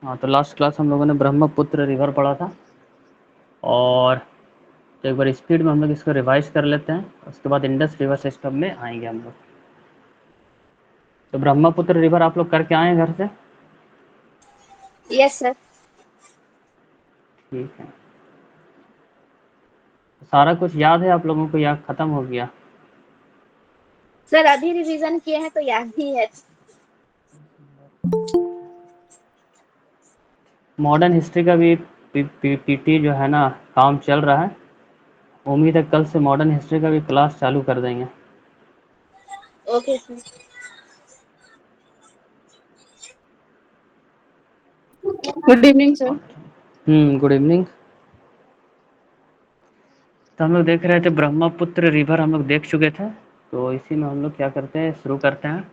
हाँ, तो last class हम लोगों ने ब्रह्मपुत्र रिवर पढ़ा था। और तो एक बार स्पीड में हम लोग इसको रिवाइज कर लेते हैं, उसके बाद इंडस रिवर सिस्टम में आएंगे हम लोग। तो ब्रह्मपुत्र रिवर आप लोग करके आए हैं घर से? Yes sir. ठीक है। सारा कुछ याद है आप लोगों को या ख़त्म हो गया? सर अभी रिवीजन किए हैं तो याद ही है। मॉडर्न हिस्ट्री का भी पीटी जो है ना, काम चल रहा है। उम्मीद है कल से मॉडर्न हिस्ट्री का भी क्लास चालू कर देंगे। Okay sir. Good evening sir. Good evening. तो हम लोग देख रहे थे ब्रह्मपुत्र रिवर, हम लोग देख चुके थे। तो इसी में हम लोग क्या करते हैं, शुरू करते हैं।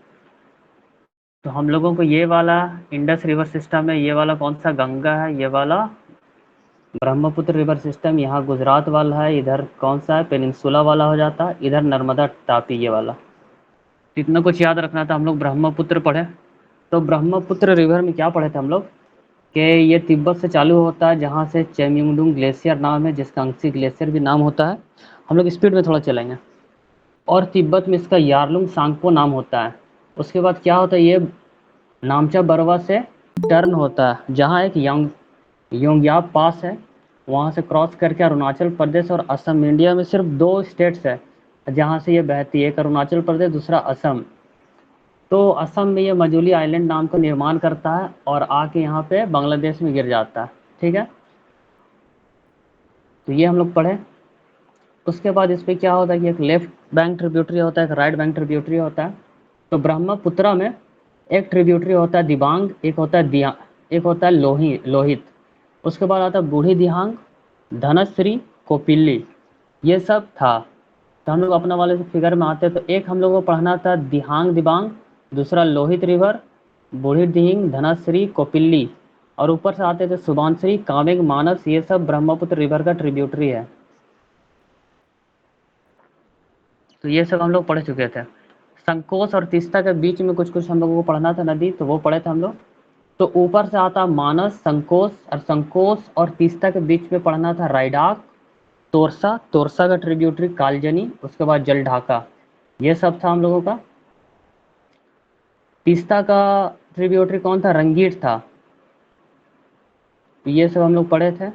तो हम लोगों को ये वाला इंडस रिवर सिस्टम है, ये वाला कौन सा, गंगा है, ये वाला ब्रह्मपुत्र रिवर सिस्टम यहाँ गुजरात वाला है। इधर कौन सा है, पेनिनसुला वाला हो जाता है। इधर नर्मदा टापी ये वाला। तो इतना कुछ याद रखना था। हम लोग ब्रह्मपुत्र पढ़े। तो ब्रह्मपुत्र रिवर में क्या पढ़े थे हम लोग, कि ये तिब्बत से चालू होता है, जहाँ से चेम्युंगडुंग ग्लेशियर नाम है, जिसका अंक्सी ग्लेशियर भी नाम होता है। हम लोग स्पीड में थोड़ा चलेंगे। और तिब्बत में इसका यारलुंग सांगपो नाम होता है। उसके बाद क्या होता है, ये नामचा बरवा से टर्न होता है, जहाँ एक योंगयाप पास है, वहाँ से क्रॉस करके अरुणाचल प्रदेश और असम। इंडिया में सिर्फ दो स्टेट्स है जहाँ से ये बहती है, एक अरुणाचल प्रदेश, दूसरा असम। तो असम में ये मजूली आइलैंड नाम का निर्माण करता है और आके यहाँ पे बांग्लादेश में गिर जाता है। ठीक है, तो ये हम लोग पढ़े। उसके बाद इस पर क्या होता है कि एक लेफ्ट बैंक ट्रिब्यूटरी होता है, एक राइट बैंक ट्रिब्यूटरी होता है। तो ब्रह्मपुत्रा में एक ट्रिब्यूटरी होता है दिबांग, एक होता है दिया, एक होता है लोहित। उसके बाद आता है बूढ़ी दिहांग, धनश्री, कोपिल्ली, ये सब था। तो हम लोग अपना वाले से फिगर में आते हैं। तो एक हम लोग को पढ़ना था दिहांग दिबांग, दूसरा लोहित रिवर, बूढ़ी दिहिंग, धनश्री, कोपिल्ली। और ऊपर से आते थे सुबानश्री, कामेंग, मानस, ये सब ब्रह्मपुत्र रिवर का ट्रिब्यूटरी है। तो ये सब हम लोग पढ़ चुके थे। संकोच और तीस्ता के बीच में कुछ कुछ हम लोगों को पढ़ना था नदी, तो वो पढ़े थे हम लोग। तो ऊपर से आता मानस, संकोच, और संकोच और तीस्ता के बीच में पढ़ना था रायडाक, तोरसा, तोरसा का ट्रिब्यूटरी कालजनी, उसके बाद जलढाका। ये सब था हम लोगों का। तीस्ता का ट्रिब्यूटरी कौन था, रंगीर था। तो ये सब हम लोग पढ़े थे।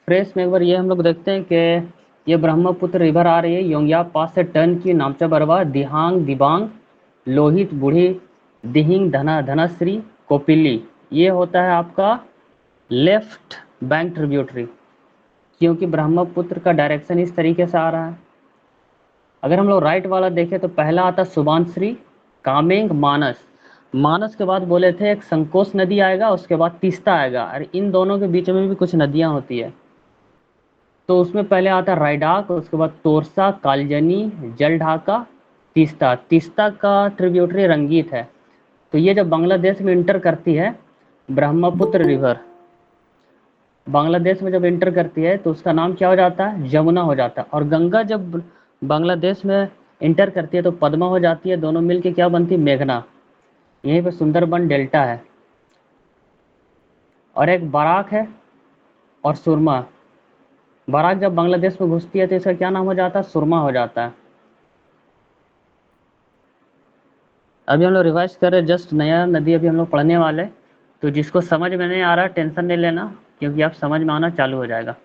फ्रेश में एक बार ये हम लोग देखते हैं कि ये ब्रह्मपुत्र रिवर आ रही है, योंगयाप पास से टर्न की, नामचा बरवा, दिहांग दिबांग, लोहित, बूढ़ी दिहिंग, धनश्री, कोपिली। ये होता है आपका लेफ्ट बैंक ट्रिब्यूटरी, क्योंकि ब्रह्मपुत्र का डायरेक्शन इस तरीके से आ रहा है। अगर हम लोग राइट वाला देखें तो पहला आता सुबानश्री, कामेंग, मानस। मानस के बाद बोले थे एक संकोच नदी आएगा, उसके बाद तीस्ता आएगा, और इन दोनों के बीच में भी कुछ नदियां होती है। तो उसमें पहले आता है रायडाक, उसके बाद तोरसा, कालजनी, जलढाका, तीस्ता। तीस्ता का ट्रिब्यूटरी रंगीत है। तो ये जब बांग्लादेश में इंटर करती है, ब्रह्मपुत्र रिवर बांग्लादेश में जब इंटर करती है तो उसका नाम क्या हो जाता है, जमुना हो जाता है। और गंगा जब बांग्लादेश में इंटर करती है तो पद्मा हो जाती है। दोनों मिलके क्या बनती है, मेघना। यहीं पे सुंदरबन डेल्टा है। और एक बराक है और सुरमा। बराक जब बांग्लादेश में घुसती है तो इसका क्या नाम हो जाता है, सुरमा हो जाता है। अभी हम लोग रिवाइज कर रहे हैं, जस्ट नया नदी अभी हम लोग पढ़ने वाले। तो जिसको समझ में नहीं आ रहा टेंशन नहीं लेना, क्योंकि आप समझ में आना चालू हो जाएगा।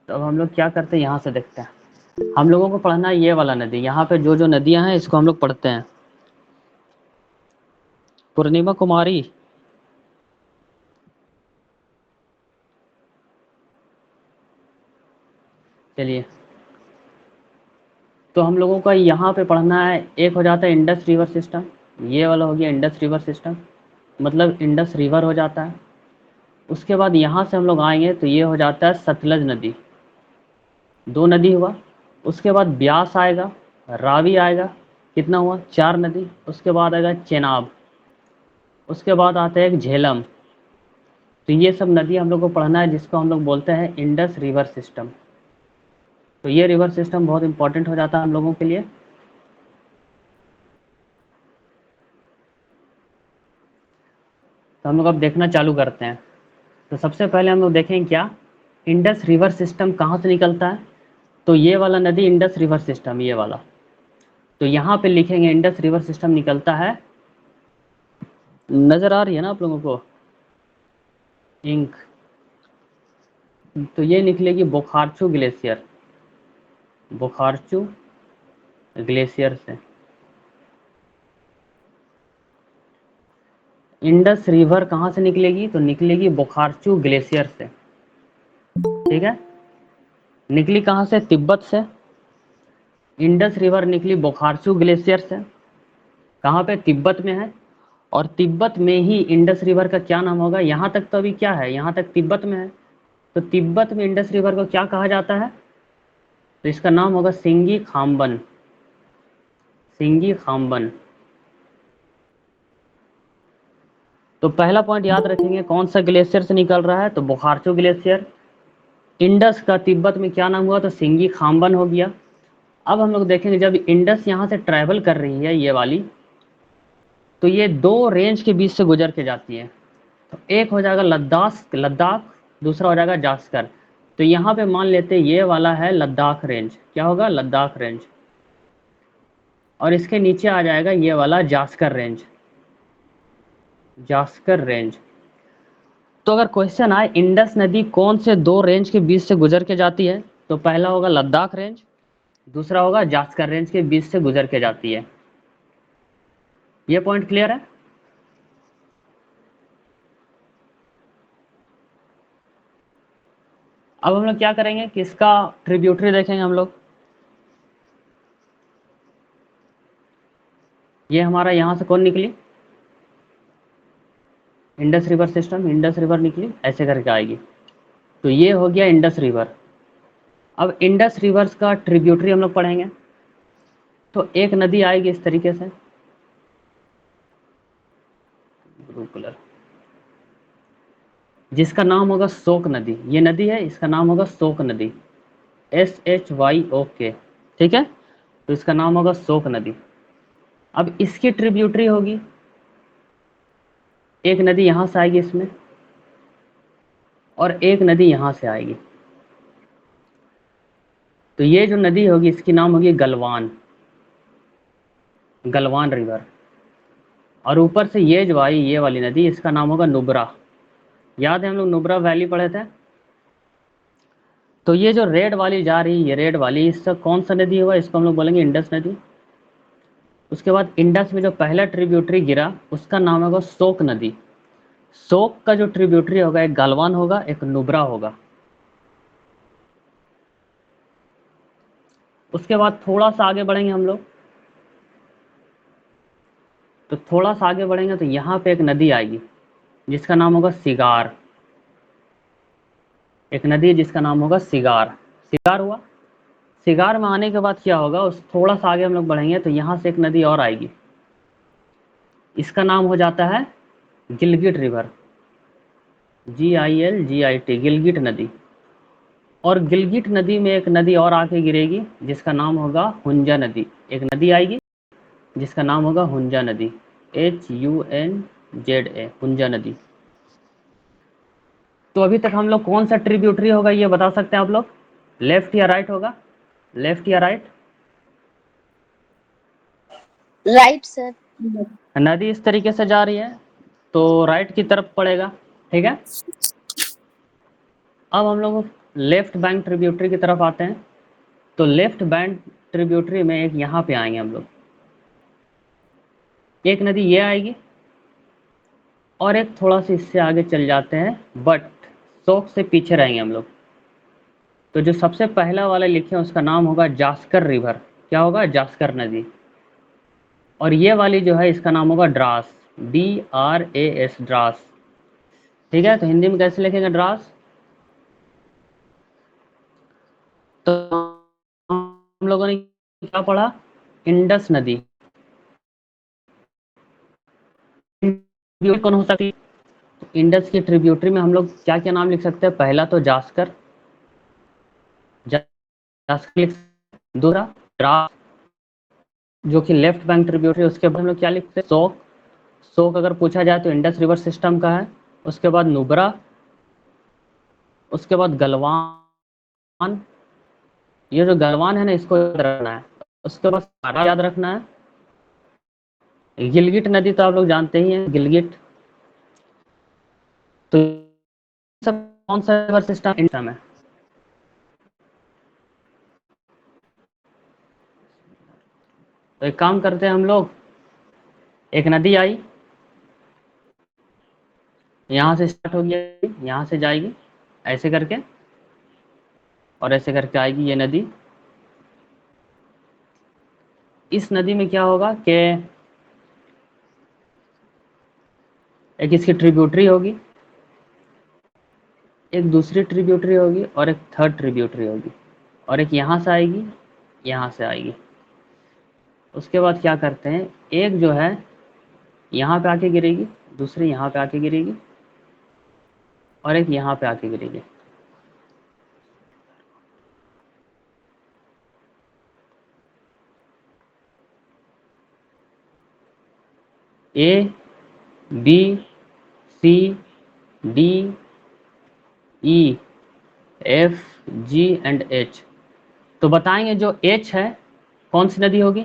तो अब हम लोग क्या करते हैं, यहाँ से देखते हैं। हम लोगों को पढ़ना है ये वाला नदी। यहाँ पे जो जो नदियाँ हैं इसको हम लोग पढ़ते हैं। पूर्णिमा कुमारी, चलिए। तो हम लोगों का यहाँ पे पढ़ना है, एक हो जाता है इंडस रिवर सिस्टम। ये वाला हो गया इंडस रिवर सिस्टम, मतलब इंडस रिवर हो जाता है। उसके बाद यहाँ से हम लोग आएंगे तो ये हो जाता है सतलज नदी। दो नदी हुआ। उसके बाद ब्यास आएगा, रावी आएगा, कितना हुआ, चार नदी। उसके बाद आएगा चेनाब, उसके बाद आता है एक झेलम। तो ये सब नदी हम लोग को पढ़ना है, जिसको हम लोग बोलते हैं इंडस रिवर सिस्टम। तो ये रिवर सिस्टम बहुत इंपॉर्टेंट हो जाता है हम लोगों के लिए। तो हम लोग अब देखना चालू करते हैं। तो सबसे पहले हम लोग देखेंगे क्या इंडस रिवर सिस्टम कहाँ से निकलता है। तो ये वाला नदी इंडस रिवर सिस्टम, ये वाला, तो यहाँ पे लिखेंगे इंडस रिवर सिस्टम निकलता है, नज़र आ रही है ना आप लोगों को इंक, तो ये निकलेगी बोखारचू ग्लेशियर, बोखारचू ग्लेशियर से। इंडस रिवर कहाँ से निकलेगी, तो निकलेगी बोखारचू ग्लेशियर से। ठीक है, निकली कहाँ से, तिब्बत से। इंडस रिवर निकली बोखारचू ग्लेशियर से, कहाँ पे, तिब्बत में है। और तिब्बत में ही इंडस रिवर का क्या नाम होगा, यहाँ तक तो अभी क्या है, यहाँ तक तिब्बत में है, तो तिब्बत में इंडस रिवर को क्या कहा जाता है, तो इसका नाम होगा सिंगी खाम्बन, सिंगी खाम्बन। तो पहला पॉइंट याद रखेंगे, कौन सा ग्लेशियर से निकल रहा है, तो बोखारचू ग्लेशियर। इंडस का तिब्बत में क्या नाम हुआ, तो सिंगी खाम्बन हो गया। अब हम लोग देखेंगे जब इंडस यहाँ से ट्रैवल कर रही है ये वाली, तो ये दो रेंज के बीच से गुजर के जाती है। तो एक हो जाएगा लद्दाख, लद्दाख, दूसरा हो जाएगा जास्कर। तो यहाँ पे मान लेते हैं ये वाला है लद्दाख रेंज, क्या होगा, लद्दाख रेंज। और इसके नीचे आ जाएगा ये वाला जास्कर रेंज, जास्कर रेंज। तो अगर क्वेश्चन आए इंडस नदी कौन से दो रेंज के बीच से गुजर के जाती है, तो पहला होगा लद्दाख रेंज, दूसरा होगा जास्कर रेंज के बीच से गुजर के जाती है। ये पॉइंट क्लियर है। अब हम लोग क्या करेंगे, किसका ट्रिब्यूटरी देखेंगे हम लोग। ये हमारा यहाँ से कौन निकली, Indus river system, Indus river निकली ऐसे करके आएगी। तो ये हो गया इंडस रिवर। अब इंडस रिवर्स का ट्रिब्यूटरी हम लोग पढ़ेंगे। तो एक नदी आएगी इस तरीके से, ब्लू कलर, जिसका नाम होगा शोक नदी। ये नदी है, इसका नाम होगा शोक नदी, SHYOK। ठीक है, तो इसका नाम होगा शोक नदी। अब इसकी ट्रिब्यूटरी होगी, एक नदी यहाँ से आएगी इसमें, और एक नदी यहाँ से आएगी। तो ये जो नदी होगी इसकी नाम होगी गलवान, गलवान रिवर। और ऊपर से ये जो आई ये वाली नदी, इसका नाम होगा नुब्रा। याद है हम लोग नुब्रा वैली पढ़े थे। तो ये जो रेड वाली जा रही है, ये रेड वाली, इसका कौन सा नदी होगा, इसको हम लोग बोलेंगे इंडस नदी। उसके बाद इंडस में जो पहला ट्रिब्यूटरी गिरा उसका नाम होगा शोक नदी। शोक का जो ट्रिब्यूटरी होगा एक गलवान होगा, एक नुब्रा होगा। उसके बाद थोड़ा सा आगे बढ़ेंगे हम लोग, तो थोड़ा सा आगे बढ़ेंगे तो यहाँ पे एक नदी आएगी जिसका नाम होगा सिगार। एक नदी है जिसका नाम होगा सिगार, सिगार हुआ। सिगार में आने के बाद क्या होगा, उस थोड़ा सा आगे हम लोग बढ़ेंगे तो यहाँ से एक नदी और आएगी, इसका नाम हो जाता है गिलगिट रिवर, GILGIT, गिलगिट नदी। और गिलगिट नदी में एक नदी और आके गिरेगी जिसका नाम होगा हुंजा नदी। एक नदी आएगी जिसका नाम होगा हुंजा नदी, HUNZA, हुंजा नदी। तो अभी तक हम लोग कौन सा ट्रिब्यूटरी होगा ये बता सकते हैं आप लोग, लेफ्ट या राइट होगा, लेफ्ट या राइट। Right sir. नदी इस तरीके से जा रही है तो राइट की तरफ पड़ेगा। ठीक है, अब हम लोग लेफ्ट बैंक ट्रिब्यूटरी की तरफ आते हैं। तो लेफ्ट बैंक ट्रिब्यूटरी में एक यहाँ पे आएंगे हम लोग, एक नदी ये आएगी और एक थोड़ा सा इससे आगे चल जाते हैं, बट शोक से पीछे रहेंगे हम लोग। तो जो सबसे पहला वाला लिखे हैं उसका नाम होगा जास्कर रिवर, क्या होगा, जास्कर नदी। और ये वाली जो है इसका नाम होगा ड्रास, DRAS, ड्रास। ठीक है, तो हिंदी में कैसे लिखेंगे ड्रास। तो हम लोगों ने क्या पढ़ा, इंडस नदी कौन हो सकती है, इंडस की ट्रिब्यूटरी में हम लोग क्या क्या नाम लिख सकते हैं, पहला तो जास्कर, जास्कर लिख सकते हैं। दूसरा द्रास जो कि लेफ्ट बैंक ट्रिब्यूटरी, उसके बाद हम लोग क्या लिखते हैं, शोक। शोक अगर पूछा जाए तो इंडस रिवर सिस्टम का है। उसके बाद नुब्रा, उसके बाद गलवान। ये जो गलवान है ना, इसको याद रखना है। उसके बाद सारा याद रखना है। गिलगिट नदी तो आप लोग जानते ही हैं, गिलगिट। तो सब कौन सा रिवर सिस्टम है? तो एक काम करते हैं हम लोग, एक नदी आई, यहाँ से स्टार्ट होगी, यहाँ से जाएगी ऐसे करके, और ऐसे करके आएगी ये नदी। इस नदी में क्या होगा कि एक इसकी ट्रिब्यूटरी होगी, एक दूसरी ट्रिब्यूटरी होगी, और एक थर्ड ट्रिब्यूटरी होगी, और एक यहाँ से आएगी, यहाँ से आएगी। उसके बाद क्या करते हैं, एक जो है यहाँ पे आके गिरेगी, दूसरी यहाँ पे आके गिरेगी, और एक यहाँ पे आके गिरेगी। A, B, C, D, E, F, G and H. तो बताएंगे जो एच है कौन सी नदी होगी?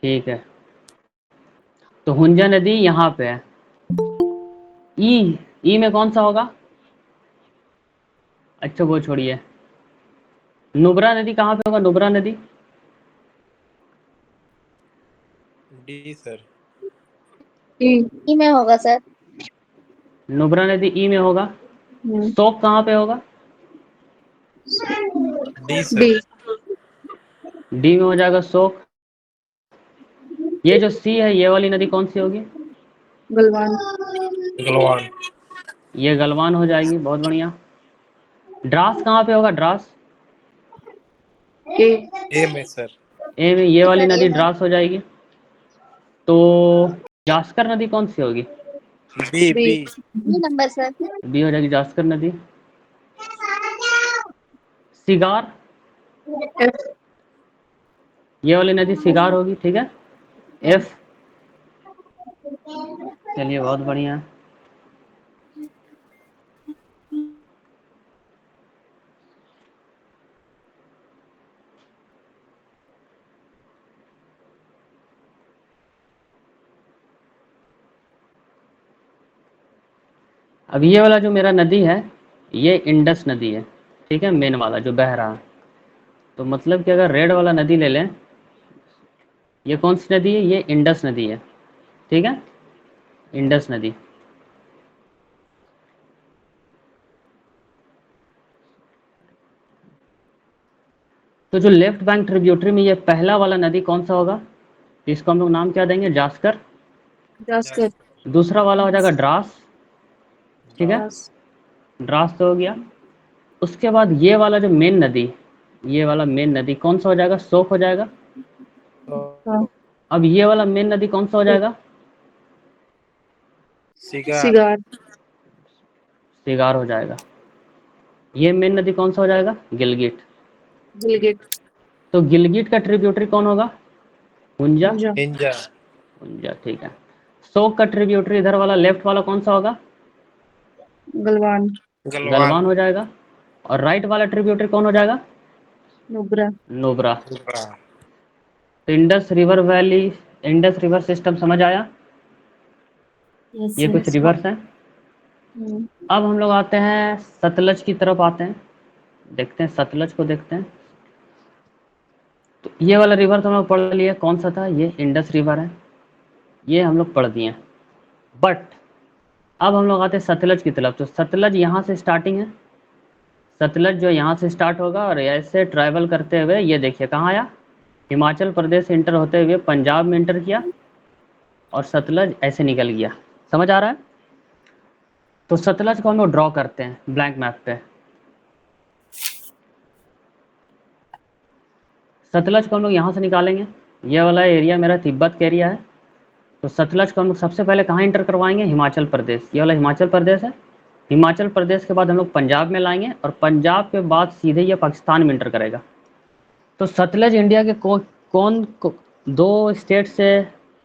ठीक है, तो हुंजा नदी यहाँ पे है। ई में कौन सा होगा? अच्छा वो छोड़िए, नुब्रा नदी कहाँ पे होगा? नुब्रा नदी डी सर। ई। ई में होगा सर। नुब्रा नदी ई में होगा। शोक कहाँ पे होगा? D D. सर। डी में हो जाएगा शोक। ये जो सी है, ये वाली नदी कौन सी होगी? गलवान। गलवान। ये गलवान हो जाएगी, बहुत बढ़िया। ड्रास कहाँ पे होगा? ड्रास ए। ए में सर। ए में, ये वाली सर ए नदी में। ड्रास हो जाएगी। तो जास्कर नदी कौन सी होगी? B B. B. B number sir. B हो जाएगी जास्कर नदी। सिगार, एफ। ये वाली नदी सिगार होगी, ठीक है। एफ, चलिए बहुत बढ़िया। अब ये वाला जो मेरा नदी है, ये इंडस नदी है, ठीक है, मेन वाला जो बह रहा है। तो मतलब कि अगर रेड वाला नदी ले लें, ये कौन सी नदी है? ये इंडस नदी है, ठीक है, इंडस नदी। तो जो लेफ्ट बैंक ट्रिब्यूटरी में ये पहला वाला नदी कौन सा होगा? इसको हम लोग नाम क्या देंगे? जास्कर। जास्कर। दूसरा वाला हो जाएगा ड्रास, ठीक है, दास। ड्रास तो हो गया। उसके बाद ये वाला जो मेन नदी, ये वाला मेन नदी कौन सा हो जाएगा? शोक हो जाएगा। हाँ। अब ये वाला मेन नदी कौन सा हो जाएगा? सिगार। सिगार। सिगार हो जाएगा। ये मेन नदी कौन सा हो जाएगा? गिलगिट। गिलगिट। तो गिलगिट का ट्रिब्यूटरी कौन होगा? हुंजा। मुंजा। हिंजा। हुंजा, ठीक है। शोक का ट्रिब्यूटरी इधर वाला लेफ्ट वाला कौन सा होगा? गलवान। गलवान। गलवान हो जाएगा। और राइट वाला ट्रिब्यूटरी कौन हो जाएगा? नुब्रा। नुब्रा। नुब्रा। तो Indus river valley, Indus river system समझ आया? यस ये कुछ सर। रिवर्स हैं। अब हम लोग आते हैं सतलज की तरफ आते हैं, देखते हैं सतलज को देखते हैं। तो ये वाला रिवर तो हम लोग पढ़ लिए, कौन सा था? ये इंडस रिवर है, ये हम लोग पढ़ दिए। बट अब हम लोग आते हैं सतलज की तरफ। तो सतलज यहाँ से स्टार्टिंग है, सतलज जो यहाँ से स्टार्ट होगा और ऐसे ट्रैवल करते हुए ये देखिए कहाँ आया, हिमाचल प्रदेश से इंटर होते हुए पंजाब में इंटर किया, और सतलज ऐसे निकल गया। समझ आ रहा है? तो सतलज को हम लोग ड्रॉ करते हैं ब्लैंक मैप पे। सतलज को हम लोग यहाँ से निकालेंगे, ये वाला एरिया मेरा तिब्बत का एरिया है, तो सतलज को हम लोग सबसे पहले कहाँ इंटर करवाएंगे? हिमाचल प्रदेश। ये वाला हिमाचल प्रदेश है। हिमाचल प्रदेश के बाद हम लोग पंजाब में लाएंगे और पंजाब के बाद सीधे ये पाकिस्तान में इंटर करेगा। तो सतलज इंडिया के दो स्टेट से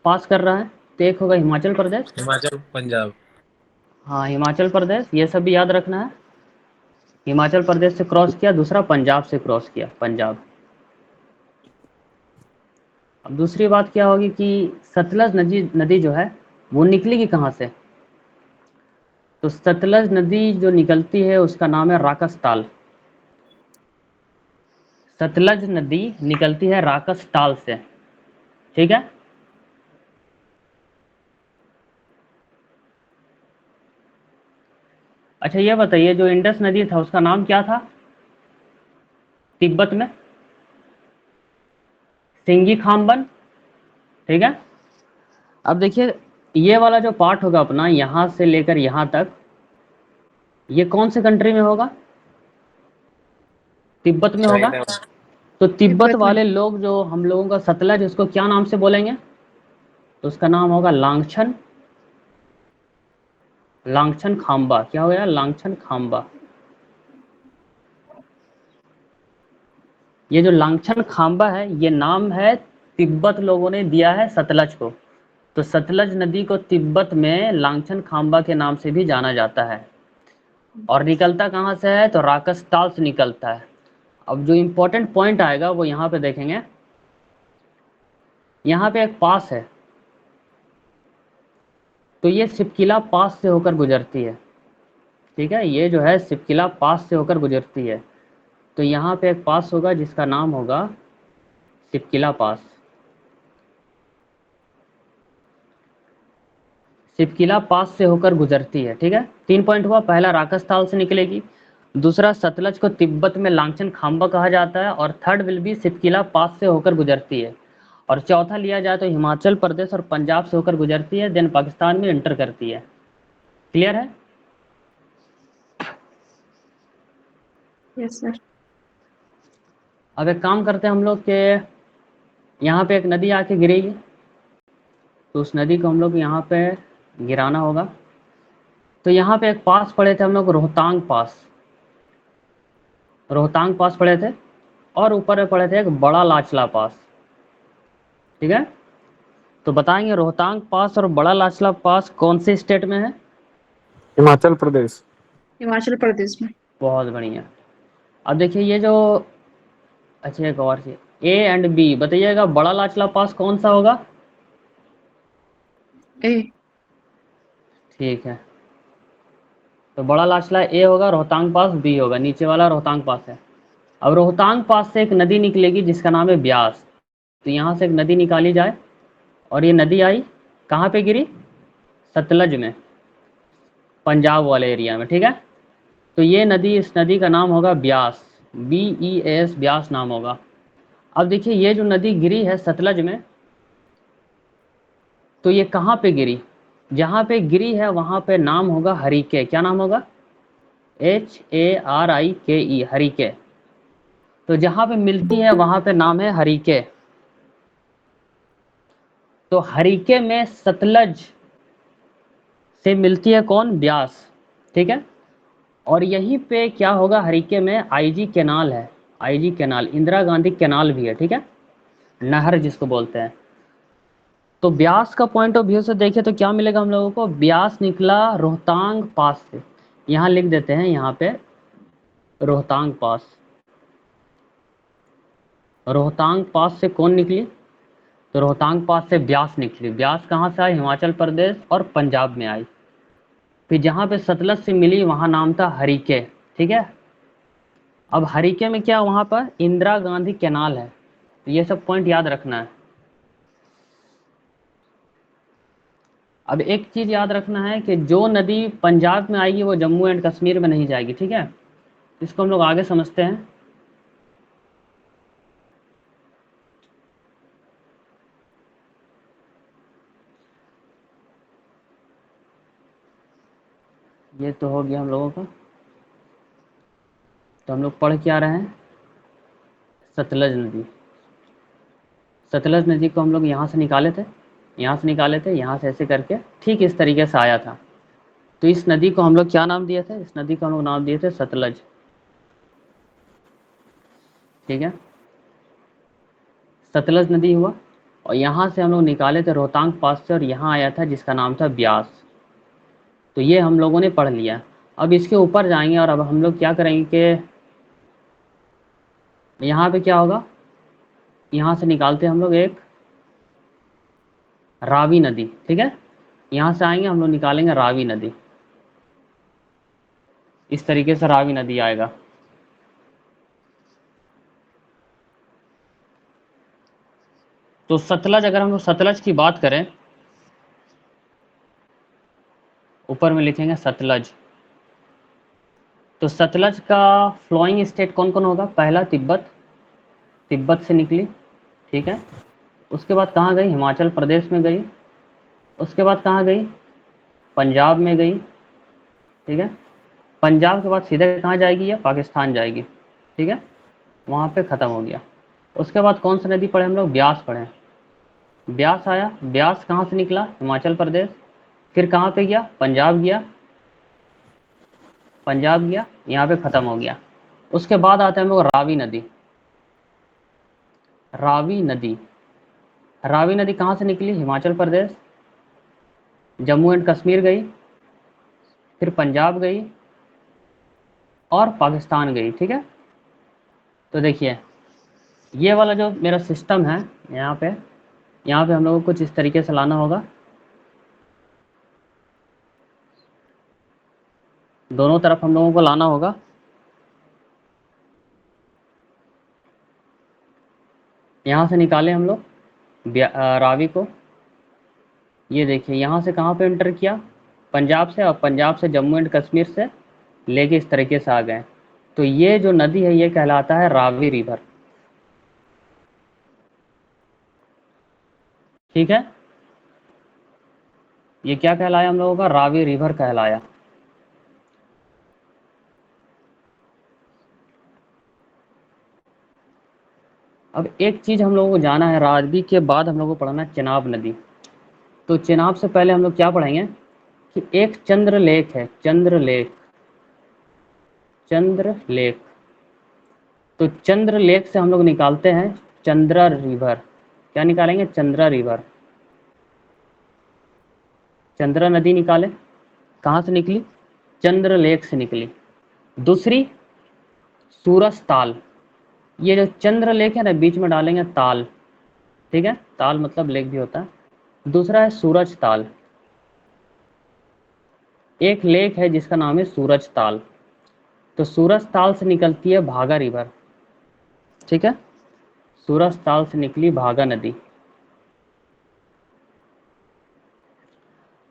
पास कर रहा है? तो एक होगा हिमाचल प्रदेश। हिमाचल पंजाब। हाँ, हिमाचल प्रदेश, ये सब भी याद रखना है। हिमाचल प्रदेश से क्रॉस किया, दूसरा पंजाब से क्रॉस किया, पंजाब। अब दूसरी बात क्या होगी कि सतलज नदी नदी जो है वो निकलेगी कहाँ से? तो सतलज नदी जो निकलती है उसका नाम है राकस ताल। सतलज नदी निकलती है राकस ताल से, ठीक है। अच्छा ये बताइए, जो इंडस नदी था उसका नाम क्या था तिब्बत में? सिंगी खाम्बन, ठीक है। अब देखिए, ये वाला जो पार्ट होगा अपना यहाँ से लेकर यहाँ तक, ये कौन से कंट्री में होगा? तिब्बत में होगा। चाइना। तो तिब्बत तिब्बत में। वाले लोग जो हम लोगों का सतलज, उसको क्या नाम से बोलेंगे? तो उसका नाम होगा लांगछन। लांगछन खाम्बा। क्या हो गया? लांगछन खाम्बा। ये जो लांगछन खाम्बा है, ये नाम है तिब्बत लोगों ने दिया है सतलज को। तो सतलज नदी को तिब्बत में लांगछन खाम्बा के नाम से भी जाना जाता है। और निकलता कहाँ से है? तो राकसताल से निकलता है। अब जो इम्पोर्टेंट पॉइंट आएगा वो यहाँ पे देखेंगे। यहाँ पे एक पास है, तो ये सिपकिला पास से होकर गुजरती है, ठीक है। ये जो है सिपकिला पास से होकर गुजरती है। तो यहाँ पे एक पास होगा जिसका नाम होगा सिपकिला पास। सिपकिला पास से होकर गुजरती है, ठीक है। 3 पॉइंट हुआ। पहला राकसताल से निकलेगी, दूसरा सतलज को तिब्बत में लांगचन खाम्बा कहा जाता है, और थर्ड विल बी सिपकिला पास से होकर गुजरती है, और चौथा लिया जाए तो हिमाचल प्रदेश और पंजाब से होकर गुजरती है, देन पाकिस्तान में इंटर करती है। क्लियर है? Yes sir. अब एक काम करते हैं हम लोग के, यहाँ पे एक नदी आके गिरेगी, तो उस नदी को हम लोग यहाँ पे गिराना होगा। तो यहाँ पे एक पास पढ़े थे हम लोग, रोहतांग पास। रोहतांग पास पढ़े थे, और ऊपर में पढ़े थे एक बड़ा लाचला पास, ठीक है। तो बताएंगे रोहतांग पास और बड़ा लाचला पास कौन से स्टेट में है? हिमाचल प्रदेश। हिमाचल प्रदेश में। बहुत बढ़िया। अब देखिए ये जो, अच्छा एक और चीज, ए एंड बी बताइएगा, बड़ा लाचला पास कौन सा होगा? ए। ठीक है, तो बड़ा लाचला ए होगा, रोहतांग पास बी होगा, नीचे वाला रोहतांग पास है। अब रोहतांग पास से एक नदी निकलेगी जिसका नाम है ब्यास। तो यहाँ से एक नदी निकाली जाए, और ये नदी आई कहाँ पे गिरी? सतलज में, पंजाब वाले एरिया में, ठीक है। तो ये नदी, इस नदी का नाम होगा ब्यास, BEAS, ब्यास नाम होगा। अब देखिए ये जो नदी गिरी है सतलज में, तो ये कहाँ पे गिरी? जहाँ पे गिरी है वहाँ पे नाम होगा हरिके। क्या नाम होगा? HARIKE, हरिके। तो जहाँ पे मिलती है वहाँ पे नाम है हरिके। तो हरिके में सतलज से मिलती है कौन? ब्यास, ठीक है। और यहीं पे क्या होगा, हरिके में IG कैनाल है। IG canal, Indira Gandhi canal भी है, ठीक है, नहर जिसको बोलते हैं। तो ब्यास का पॉइंट ऑफ व्यू से देखें तो क्या मिलेगा हम लोगों को? ब्यास निकला रोहतांग पास से। यहाँ लिख देते हैं, यहाँ पे रोहतांग पास। रोहतांग पास से कौन निकली? तो रोहतांग पास से ब्यास निकली। ब्यास कहाँ से आई? हिमाचल प्रदेश और पंजाब में आई। फिर जहाँ पे सतलज से मिली वहाँ नाम था हरिके, ठीक है। अब हरिके में क्या, वहाँ पर इंदिरा गांधी कैनाल है। तो ये सब पॉइंट याद रखना है। अब एक चीज़ याद रखना है कि जो नदी पंजाब में आएगी वो जम्मू एंड कश्मीर में नहीं जाएगी, ठीक है। इसको हम लोग आगे समझते हैं। ये तो हो गया हम लोगों का। तो हम लोग पढ़ क्या रहे हैं? सतलज नदी। सतलज नदी को हम लोग यहाँ से निकाले थे, यहाँ से निकाले थे, यहाँ से ऐसे करके ठीक इस तरीके से आया था। तो इस नदी को हम लोग क्या नाम दिए थे? इस नदी को हम लोग नाम दिए थे सतलज। ठीक है, सतलज नदी हुआ। और यहाँ से हम लोग निकाले थे रोहतांग पास से, और यहाँ आया था जिसका नाम था ब्यास। तो ये हम लोगों ने पढ़ लिया। अब इसके ऊपर जाएंगे और अब हम लोग क्या करेंगे कि यहाँ पे क्या होगा, यहाँ से निकालते हैं हम लोग एक रावी नदी। ठीक है, यहाँ से आएंगे हम लोग निकालेंगे रावी नदी। इस तरीके से रावी नदी आएगा। तो सतलज, अगर हम लोग सतलज की बात करें, ऊपर में लिखेंगे सतलज। तो सतलज का फ्लोइंग स्टेट कौन कौन होगा? पहला तिब्बत, तिब्बत से निकली। ठीक है, उसके बाद कहाँ गई? हिमाचल प्रदेश में गई। उसके बाद कहाँ गई? पंजाब में गई। ठीक है, पंजाब के बाद सीधे कहाँ जाएगी? ये पाकिस्तान जाएगी। ठीक है, वहाँ पे ख़त्म हो गया। उसके बाद कौन सी नदी पढ़े हम लोग? ब्यास पढ़े। ब्यास आया, ब्यास कहाँ से निकला? हिमाचल प्रदेश। फिर कहाँ पे गया? पंजाब गया, पंजाब गया, यहाँ पे ख़त्म हो गया। उसके बाद आते हैं हम लोग रावी नदी। रावी नदी, रावी नदी कहाँ से निकली? हिमाचल प्रदेश, जम्मू एंड कश्मीर गई, फिर पंजाब गई और पाकिस्तान गई। ठीक है, तो देखिए ये वाला जो मेरा सिस्टम है, यहाँ पे हम लोगों को कुछ इस तरीके से लाना होगा। दोनों तरफ हम लोगों को लाना होगा। यहाँ से निकाले हम लोग रावी को। ये देखिए यहाँ से कहाँ पे एंटर किया? पंजाब से, और पंजाब से जम्मू एंड कश्मीर से लेके इस तरीके से आ गए। तो ये जो नदी है ये कहलाता है रावी रिवर। ठीक है, ये क्या कहलाया हम लोगों का? रावी रिवर कहलाया। अब एक चीज़ हम लोगों को जाना है, रावी के बाद हम लोगों को पढ़ना है चेनाब नदी। तो चेनाब से पहले हम लोग क्या पढ़ेंगे कि एक चंद्रलेख है, चंद्रलेख, चंद्रलेख। तो चंद्रलेख से हम लोग निकालते हैं चंद्रा रिवर। क्या निकालेंगे? चंद्रा रिवर। चंद्रा नदी निकाले, कहाँ से निकली? चंद्रलेख से निकली। दूसरी सूरज ताल। ये जो चंद्रलेख है ना, बीच में डालेंगे ताल। ठीक है, ताल मतलब लेक भी होता है। दूसरा है सूरज ताल। एक लेक है जिसका नाम है सूरज ताल। तो सूरज ताल से निकलती है भागा रिवर। ठीक है, सूरज ताल से निकली भागा नदी।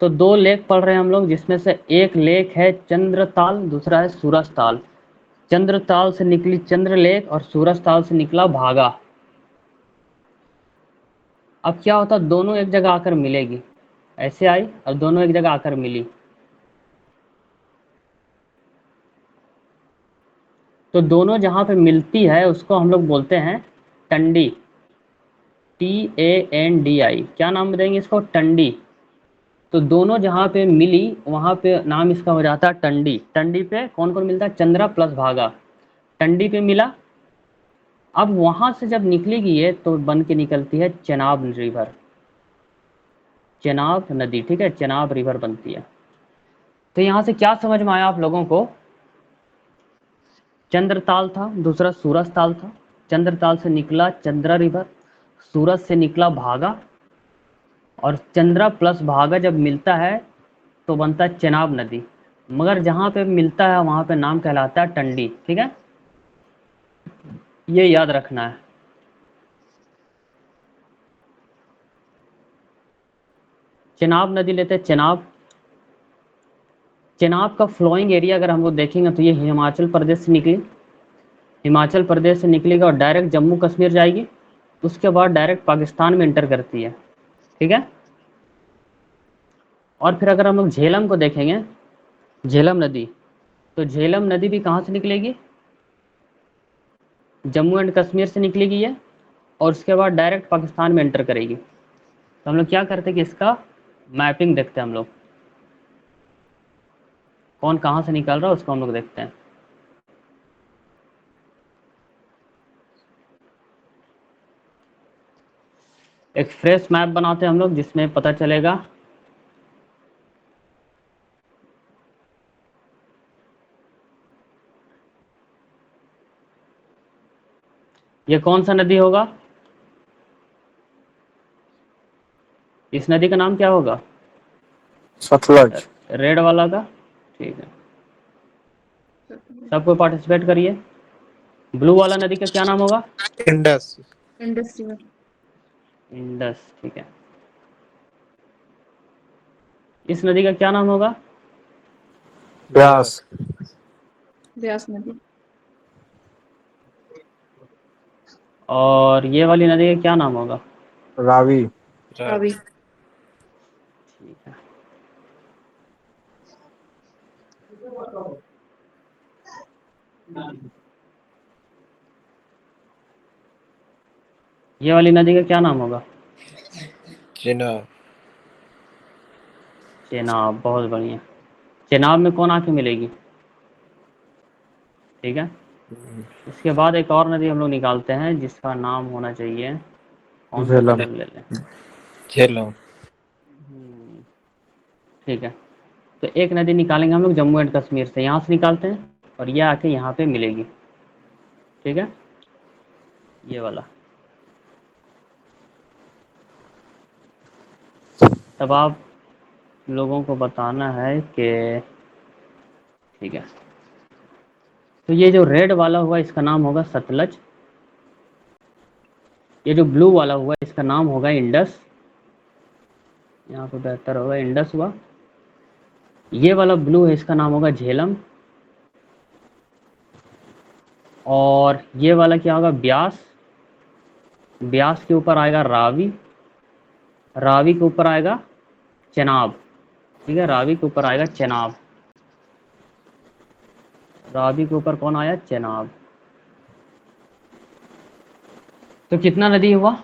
तो दो लेक पढ़ रहे हैं हम लोग, जिसमें से एक लेक है चंद्रताल, दूसरा है सूरज ताल। चंद्रताल से निकली चंद्रलेख और सूरज ताल से निकला भागा। अब क्या होता? दोनों एक जगह आकर मिलेगी, ऐसे आई और दोनों एक जगह आकर मिली। तो दोनों जहाँ पे मिलती है उसको हम लोग बोलते हैं टंडी, TANDI। क्या नाम देंगे इसको? टंडी। तो दोनों जहाँ पे मिली वहाँ पे नाम इसका हो जाता है टंडी। टंडी पे कौन कौन मिलता है? चंद्रा प्लस भागा। टंडी पे मिला। अब वहाँ से जब निकलेगी ये तो बन के निकलती है चेनाब रिवर, चेनाब नदी। ठीक है, चेनाब रिवर बनती है। तो यहाँ से क्या समझ में आया आप लोगों को? चंद्रताल था, दूसरा सूरज ताल था। चंद्रताल से निकला चंद्रा रिवर, सूरज से निकला भागा, और चंद्रा प्लस भागा जब मिलता है तो बनता है चेनाब नदी। मगर जहाँ पे मिलता है वहाँ पे नाम कहलाता है टंडी। ठीक है, ये याद रखना है। चेनाब नदी लेते हैं, चेनाब। चेनाब का फ्लोइंग एरिया अगर हम लोग देखेंगे तो ये हिमाचल प्रदेश से निकली, हिमाचल प्रदेश से निकलेगा और डायरेक्ट जम्मू कश्मीर जाएगी। उसके बाद डायरेक्ट पाकिस्तान में इंटर करती है। ठीक है, और फिर अगर हम लोग झेलम को देखेंगे, झेलम नदी, तो झेलम नदी भी कहाँ से निकलेगी? जम्मू एंड कश्मीर से निकलेगी ये, और उसके बाद डायरेक्ट पाकिस्तान में एंटर करेगी। तो हम लोग क्या करते हैं कि इसका मैपिंग देखते हैं हम लोग, कौन कहाँ से निकल रहा है उसको हम लोग देखते हैं। एक फ्रेश मैप बनाते हैं हम लोग जिसमें पता चलेगा ये कौन सा नदी होगा, इस नदी का नाम क्या होगा, सतलज। रेड वाला का। ठीक है, सब कोई पार्टिसिपेट करिए। ब्लू वाला नदी का क्या नाम होगा, इंडस। Indus river. इंडस। ठीक है, इस नदी का क्या नाम होगा, ब्यास। ब्यास नदी। और ये वाली नदी का क्या नाम होगा, रावी। रावी। ठीक है। ये वाली नदी का क्या नाम होगा, चेनाब। चेनाब। बहुत बढ़िया। चेनाब में कौन आके मिलेगी, ठीक है। इसके बाद एक और नदी हम लोग निकालते हैं जिसका नाम होना चाहिए, कौन सा झेलम। कलर ले लें, झेलम। ठीक है। तो एक नदी निकालेंगे हम लोग जम्मू एंड कश्मीर से, यहाँ से निकालते हैं और ये आके यहाँ पे मिलेगी, ठीक है, ये वाला। तब आप लोगों को बताना है कि, ठीक है, तो ये जो रेड वाला हुआ इसका नाम होगा सतलज, ये जो ब्लू वाला हुआ इसका नाम होगा इंडस, यहाँ पे बेहतर होगा इंडस हुआ। ये वाला ब्लू है इसका नाम होगा झेलम, और ये वाला क्या होगा ब्यास, ब्यास के ऊपर आएगा रावी, रावी के ऊपर आएगा चेनाब, ठीक है, रावी के ऊपर आएगा चेनाब, रावी के ऊपर कौन आया, चेनाब। तो कितना नदी हुआ,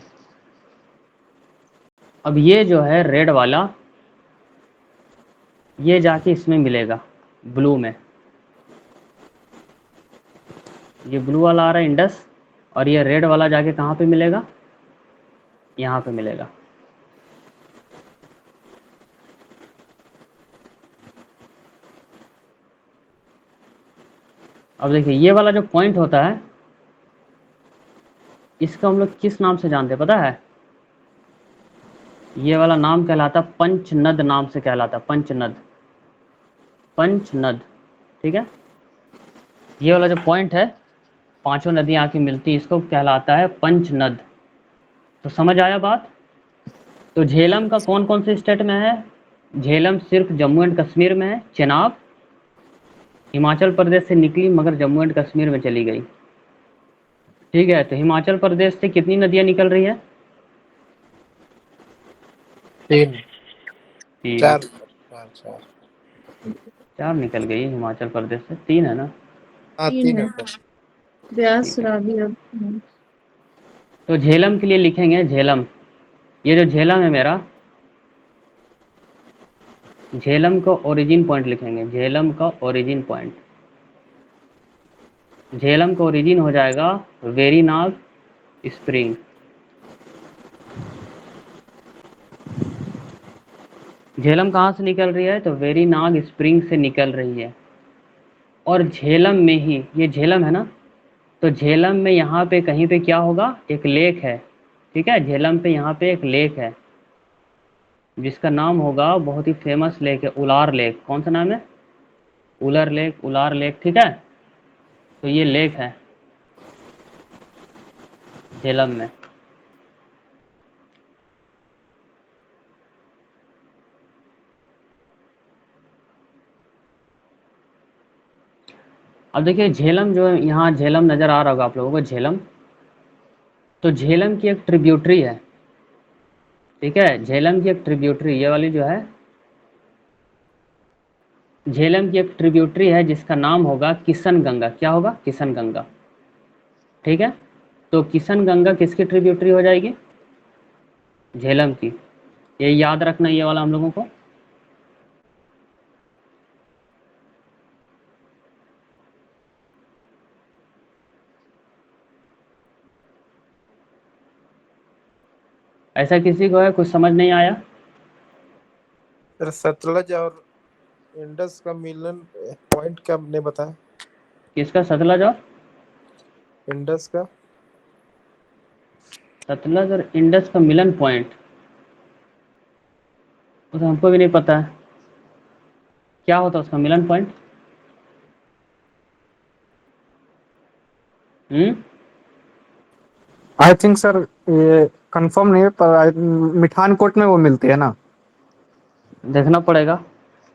अब ये जो है रेड वाला ये जाके इसमें मिलेगा ब्लू में, ये ब्लू वाला आ रहा है इंडस, और ये रेड वाला जाके कहाँ पे मिलेगा, यहाँ पे मिलेगा। अब देखिए ये वाला जो पॉइंट होता है इसका हम लोग किस नाम से जानते हैं पता है, ये वाला नाम कहलाता पंचनद, नाम से कहलाता पंचनद, पंचनद, ठीक है। ये वाला जो पॉइंट है पांचों नदियां आके मिलती है इसको कहलाता है पंचनद। तो समझ आया बात। तो झेलम का कौन कौन से स्टेट में है, झेलम सिर्फ जम्मू एंड कश्मीर में है, चेनाब हिमाचल प्रदेश से निकली मगर जम्मू एंड कश्मीर में चली गई, ठीक है। तो हिमाचल प्रदेश से कितनी नदियां निकल रही है, तीन। तीन, चार। चार। चार। चार निकल गई हिमाचल प्रदेश से, तीन है ना, हाँ, तीन तीन है, है। ब्यास ठीक है। रावी और तो झेलम के लिए लिखेंगे झेलम, ये जो झेलम है मेरा, झेलम का ओरिजिन पॉइंट लिखेंगे, झेलम का ओरिजिन पॉइंट, झेलम का ओरिजिन हो जाएगा वेरीनाग स्प्रिंग। झेलम कहाँ से निकल रही है, तो वेरीनाग स्प्रिंग से निकल रही है, और झेलम में ही, ये झेलम है ना, तो झेलम में यहाँ पे कहीं पे क्या होगा, एक लेक है, ठीक है, झेलम पे यहाँ पे एक लेक है जिसका नाम होगा, बहुत ही फेमस लेक है, उलार लेक। कौन सा नाम है, उलर लेक, उलार लेक, ठीक है। तो ये लेक है झेलम में। अब देखिए झेलम जो है, यहाँ झेलम नज़र आ रहा होगा आप लोगों को, झेलम, तो झेलम की एक ट्रिब्यूटरी है, ठीक है, झेलम की एक ट्रिब्यूटरी, ये वाली जो है झेलम की एक ट्रिब्यूटरी है जिसका नाम होगा किशन गंगा, क्या होगा, किशन गंगा, ठीक है। तो किशन गंगा किसकी ट्रिब्यूटरी हो जाएगी, झेलम की। ये याद रखना ये वाला हम लोगों को। ऐसा किसी को है कुछ समझ नहीं आया? सर सतलज और इंडस का मिलन पॉइंट क्या आपने बताया? किसका? सतलज और इंडस का सतलज और इंडस का मिलन पॉइंट, वो तो हमको भी नहीं पता है। क्या होता है उसका मिलन पॉइंट? आई थिंक सर, ये कंफर्म नहीं है पर मिठानकोट में वो मिलती है ना। देखना पड़ेगा।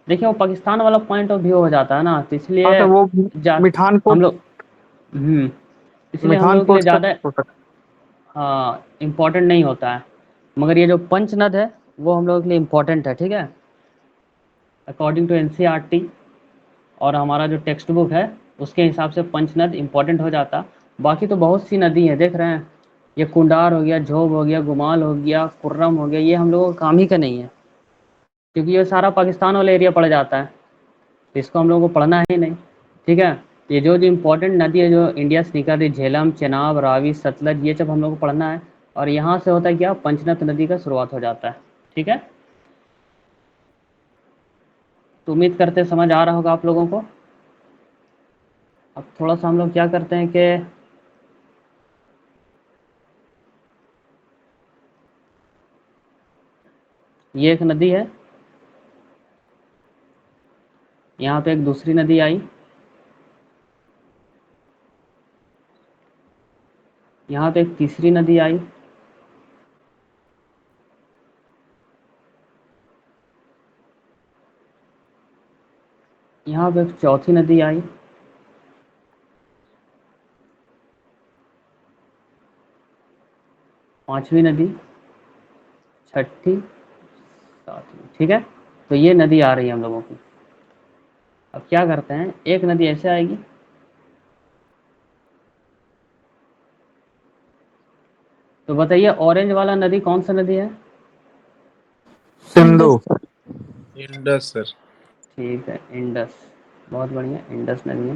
देखिए वो पाकिस्तान वाला पॉइंट ऑफ व्यू हो जाता है ना, तो हाँ इसलिए तो वो जा हम मिठानकोट, लोग इसलिए हम लोग के लिए मिठानकोट ज़्यादा तक हो सकता हाँ इम्पोर्टेंट नहीं होता है। मगर ये जो पंचनद है वो हम लोगों के लिए इम्पोर्टेंट है, ठीक है, अकॉर्डिंग टू एनसीईआरटी और हमारा जो टेक्स्ट बुक है उसके हिसाब से पंचनद इम्पोर्टेंट हो जाता। बाकी तो बहुत सी नदी है, देख रहे हैं, ये कुंडार हो गया, झोब हो गया, गुमाल हो गया, कुर्रम हो गया, ये हम लोगों का काम ही का नहीं है, क्योंकि ये सारा पाकिस्तान वाला एरिया पड़ जाता है, तो इसको हम लोगों को पढ़ना है नहीं, ठीक है। ये जो जो इम्पोर्टेंट नदी है जो इंडिया से निकल रही, झेलम, चेनाब, रावी, सतलज, ये सब हम लोग को पढ़ना है। और यहाँ से होता है क्या, पंचनद नदी का शुरुआत हो जाता है, ठीक है। तो उम्मीद करते हैं समझ आ रहा होगा आप लोगों को। अब थोड़ा सा हम लोग क्या करते हैं कि ये एक नदी है, यहाँ पे एक दूसरी नदी आई, यहाँ पे एक तीसरी नदी आई, यहाँ पे एक चौथी नदी आई, पांचवी नदी, छठी, सातवीं, ठीक है। तो ये नदी आ रही है हम लोगों की। अब क्या करते हैं, एक नदी ऐसे आएगी, तो बताइए ऑरेंज वाला नदी कौन सा नदी है? सिंधु। Indus sir. ठीक है, इंडस, बहुत बढ़िया, इंडस नदी है।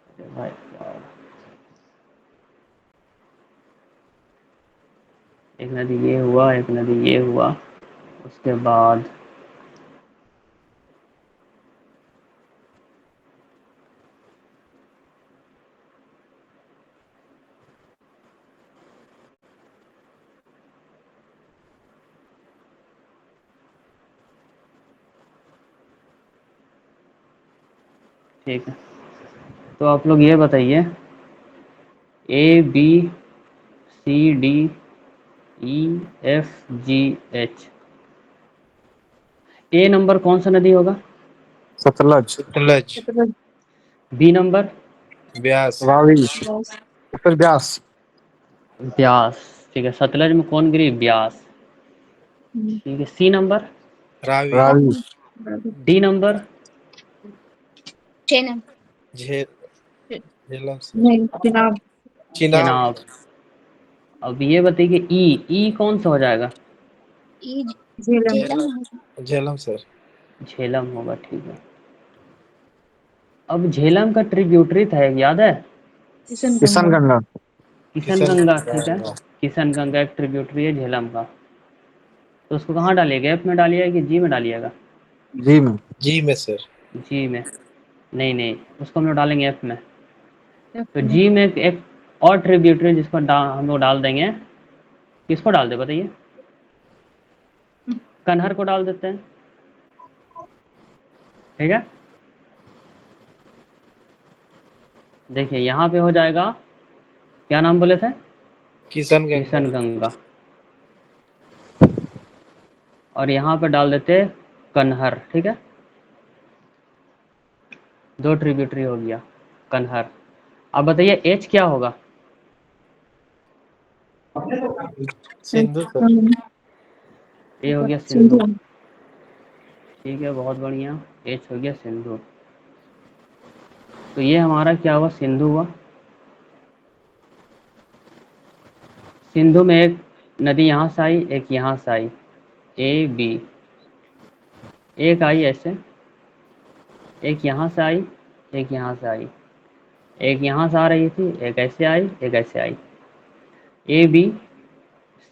अरे भाई यार, एक नदी ये हुआ, एक नदी ये हुआ, उसके बाद ठीक है। तो आप लोग ये बताइए, A B C D E F G H, A number कौन सा नदी होगा? सतलज। सतलज। B number? ब्यास। रावी, फिर व्यास। ब्यास, ठीक है। सतलज में कौन गिरी? ब्यास, ठीक है। C number? Ravi. Ravi, D number? Chenab. झे झेलम सर। नहीं जनाब। चिनाब। चेनाब। अब ये बताइए ई, ई कौन सा हो जाएगा? ई झेलम। झेलम। झेलम सर। झेलम होगा, ठीक है। अब झेलम का ट्रिब्यूटरी था एक, याद है? किशनगंगा। किशनगंगा। किशन किशन गंगा, ठीक है। गंगा। किशन गंगा एक ट्रिब्यूटरी है झेलम का। तो उसको कहाँ डालिएगा, एफ में डालिएगा कि जी में डालिएगा? जी में। जी में सर। जी में? नहीं नहीं, उसको हम लोग डालेंगे एफ में। F तो में। जी में एक और ट्रिब्यूटरी जिसको हम लोग डाल देंगे, किसको डाल दे बताइए? कन्हर को डाल देते हैं, ठीक है। देखिए यहाँ पे हो जाएगा, क्या नाम बोले थे? किशन गंगा। किशन गंगा। और यहाँ पे डाल देते कन्हर, ठीक है। दो ट्रिब्यूटरी हो गया, कन्हर। अब बताइए एच क्या होगा? सिंधु सर। ए हो गया सिंधु, सिंधु। ठीक है, बहुत बढ़िया। एच हो गया सिंधु। तो ये हमारा क्या हुआ, सिंधु हुआ। सिंधु में एक नदी यहाँ से आई, एक यहाँ से आई, ए बी, एक आई ऐसे, एक यहाँ से आई, एक यहाँ से आई, एक यहाँ से आ रही थी, एक ऐसे आई, एक ऐसे आई। A B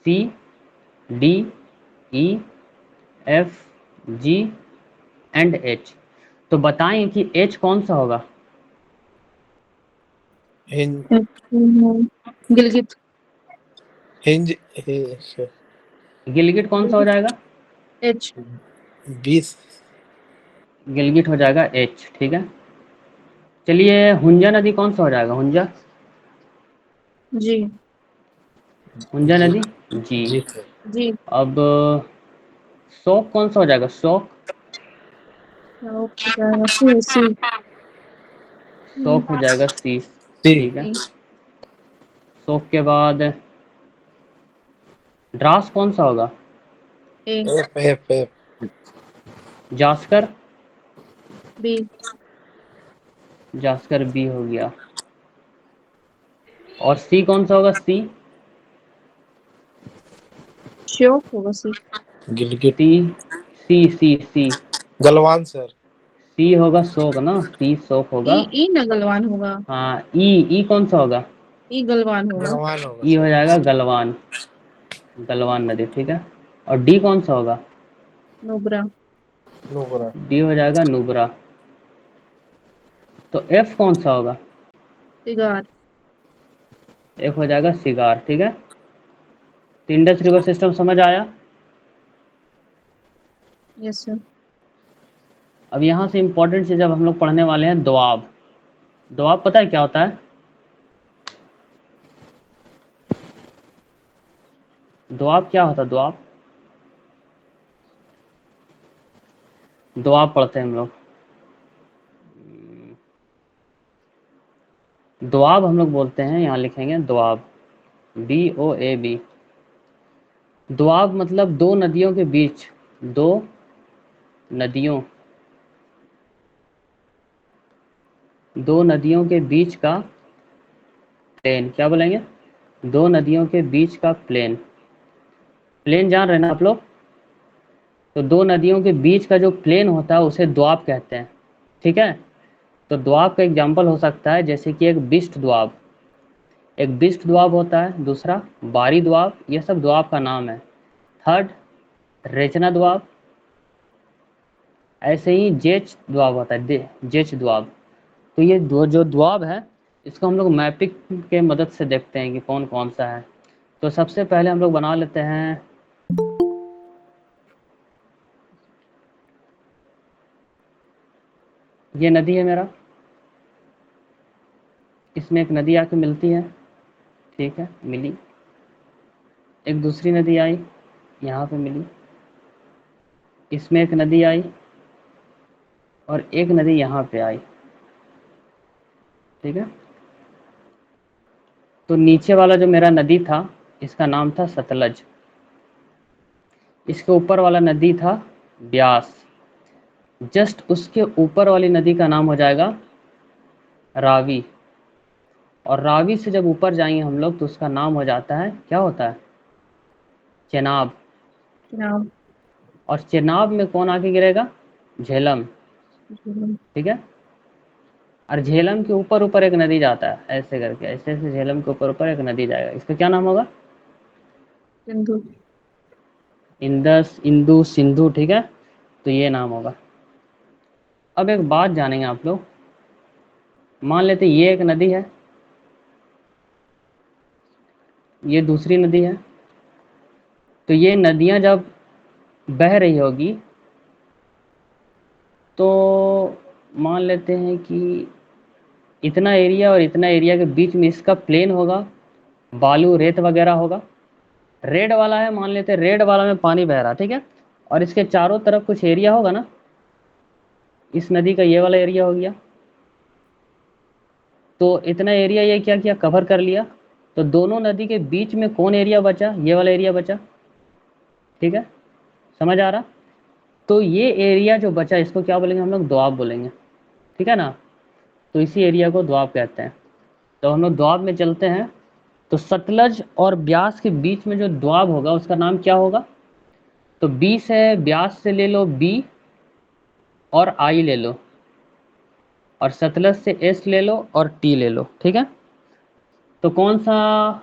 C D E F G and H. तो बताएं कि एच कौन सा होगा? हिंज गिलगित। हिंज गिलगिट कौन सा हो जाएगा? एच। 20। गिलगिट हो जाएगा एच, ठीक है। चलिए हुंजा नदी कौन सा हो जाएगा? हुंजा, जी। हुंजा जी नदी जी। जी सर। जी। अब शोक कौन सा हो जाएगा? शोक, हो जाएगा सी सी। शोक हो जाएगा सी, सी। ठीक है। शोक के बाद ड्रास कौन सा होगा? A. F F F. Zanskar, B. Zanskar B हो गया। और सी कौन सा होगा? सी, श्योक होगा सी। गिलगिट। सी सी सी सी गलवान सर। सी होगा शोक ना, सी शोक होगा। ई ना गलवान होगा। हाँ ई कौन सा होगा? ई गलवान होगा। गलवान होगा ई हो सर। जाएगा गलवान, गलवान नदी, ठीक है। और डी कौन सा होगा? नुब्रा। नुब्रा। डी हो जाएगा नुब्रा। तो एफ कौन सा होगा? सिगार। एफ हो जाएगा सिगार, ठीक है। तो इंडस रिवर सिस्टम समझ आया? Yes sir. अब यहाँ से इंपॉर्टेंट चीज अब हम लोग पढ़ने वाले हैं दोआब। दोआब पता है क्या होता है? दोआब क्या होता है? दोआब, दोआब पढ़ते हैं हम लोग। दोआब हम लोग बोलते हैं, यहाँ लिखेंगे दोआब, DOAB। दोआब मतलब दो नदियों के बीच, दो नदियों, दो नदियों के बीच का प्लेन। क्या बोलेंगे? दो नदियों के बीच का प्लेन। प्लेन जान रहे हैं ना आप लोग? तो दो नदियों के बीच का जो प्लेन होता है उसे दोआब कहते हैं, ठीक है। तो दोआब का एग्जाम्पल हो सकता है जैसे कि एक बिस्ट दोआब, एक बिस्ट दोआब होता है, दूसरा बारी दोआब, ये सब दोआब का नाम है। थर्ड रेचना दोआब, ऐसे ही जेच दोआब होता है, जेच दोआब। तो ये दो जो दोआब है इसको हम लोग मैपिंग के मदद से देखते हैं कि कौन कौन सा है। तो सबसे पहले हम लोग बना लेते हैं, ये नदी है मेरा, इसमें एक नदी आके मिलती है, ठीक है, मिली। एक दूसरी नदी आई, यहाँ पे मिली, इसमें एक नदी आई, और एक नदी यहाँ पे आई, ठीक है। तो नीचे वाला जो मेरा नदी था इसका नाम था सतलज, इसके ऊपर वाला नदी था ब्यास, जस्ट उसके ऊपर वाली नदी का नाम हो जाएगा रावी, और रावी से जब ऊपर जाएंगे हम लोग तो उसका नाम हो जाता है, क्या होता है? चेनाब। जनाब। और चेनाब में कौन आके गिरेगा? झेलम, ठीक है। और झेलम के ऊपर ऊपर एक नदी जाता है, ऐसे करके, ऐसे ऐसे झेलम के ऊपर ऊपर एक नदी जाएगा, इसका क्या नाम होगा? सिंधु। इंदस, इंदु, सिंधु, ठीक है। तो ये नाम होगा। अब एक बात जानेंगे आप लोग, मान लेते ये एक नदी है, ये दूसरी नदी है, तो ये नदियां जब बह रही होगी तो मान लेते हैं कि इतना एरिया और इतना एरिया के बीच में इसका प्लेन होगा, बालू रेत वगैरह होगा। रेड वाला है, मान लेते हैं रेड वाला में पानी बह रहा, ठीक है, और इसके चारों तरफ कुछ एरिया होगा ना, इस नदी का ये वाला एरिया हो गया। तो इतना एरिया ये क्या किया, कवर कर लिया। तो दोनों नदी के बीच में कौन एरिया बचा? ये वाला एरिया बचा, ठीक है, समझ आ रहा? तो ये एरिया जो बचा इसको क्या बोलेंगे हम लोग? दोआब बोलेंगे, ठीक है ना। तो इसी एरिया को दोआब कहते हैं। तो हम लोग दोआब में चलते हैं। तो सतलज और ब्यास के बीच में जो द्वाब होगा उसका नाम क्या होगा? तो बी से ब्यास से ले लो बी और आई ले लो, और सतलज से एस ले लो और टी ले लो, ठीक है। तो कौन सा